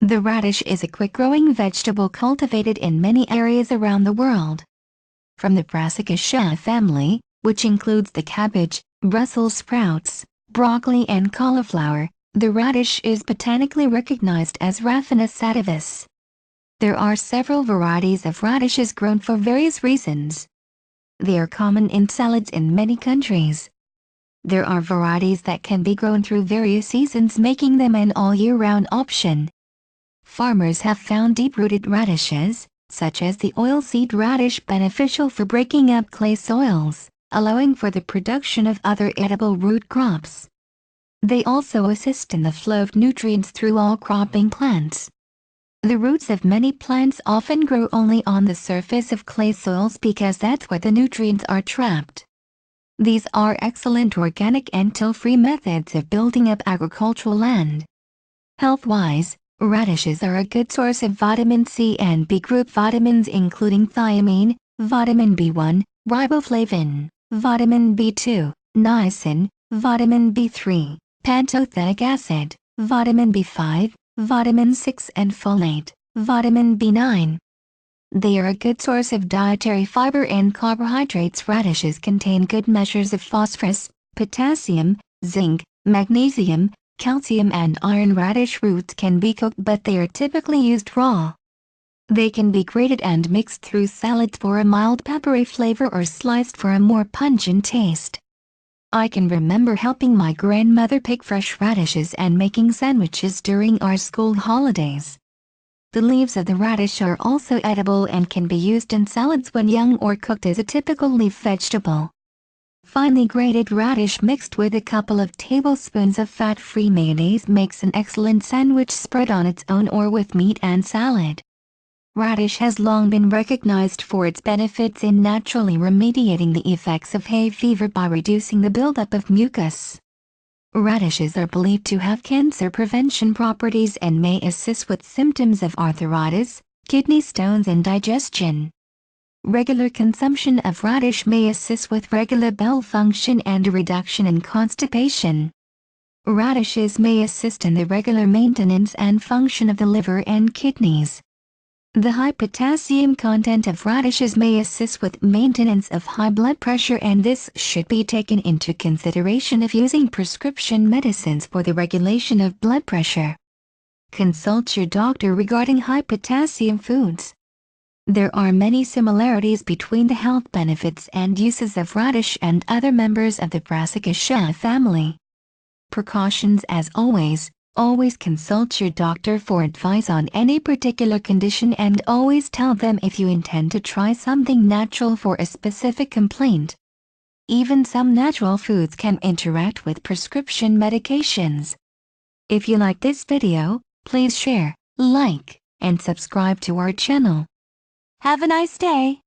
The radish is a quick-growing vegetable cultivated in many areas around the world. From the Brassicaceae family, which includes the cabbage, Brussels sprouts, broccoli and cauliflower, the radish is botanically recognized as Raphanus sativus. There are several varieties of radishes grown for various reasons. They are common in salads in many countries. There are varieties that can be grown through various seasons, making them an all-year-round option. Farmers have found deep-rooted radishes, such as the oilseed radish, beneficial for breaking up clay soils, allowing for the production of other edible root crops. They also assist in the flow of nutrients through all cropping plants. The roots of many plants often grow only on the surface of clay soils because that's where the nutrients are trapped. These are excellent organic and till-free methods of building up agricultural land. Health-wise, radishes are a good source of vitamin C and B group vitamins, including thiamine, vitamin B1, riboflavin, vitamin B2, niacin, vitamin B3, pantothenic acid, vitamin B5, vitamin 6 and folate, vitamin B9. They are a good source of dietary fiber and carbohydrates. Radishes contain good measures of phosphorus, potassium, zinc, magnesium, calcium and iron. Radish roots can be cooked, but they are typically used raw. They can be grated and mixed through salads for a mild peppery flavor or sliced for a more pungent taste. I can remember helping my grandmother pick fresh radishes and making sandwiches during our school holidays. The leaves of the radish are also edible and can be used in salads when young or cooked as a typical leaf vegetable. Finely grated radish mixed with a couple of tablespoons of fat-free mayonnaise makes an excellent sandwich spread on its own or with meat and salad. Radish has long been recognized for its benefits in naturally remediating the effects of hay fever by reducing the buildup of mucus. Radishes are believed to have cancer prevention properties and may assist with symptoms of arthritis, kidney stones and digestion. Regular consumption of radish may assist with regular bowel function and a reduction in constipation. Radishes may assist in the regular maintenance and function of the liver and kidneys. The high potassium content of radishes may assist with maintenance of high blood pressure, and this should be taken into consideration if using prescription medicines for the regulation of blood pressure. Consult your doctor regarding high potassium foods. There are many similarities between the health benefits and uses of radish and other members of the Brassicaceae family. Precautions as always. Always consult your doctor for advice on any particular condition, and always tell them if you intend to try something natural for a specific complaint. Even some natural foods can interact with prescription medications. If you like this video, please share, like, and subscribe to our channel. Have a nice day.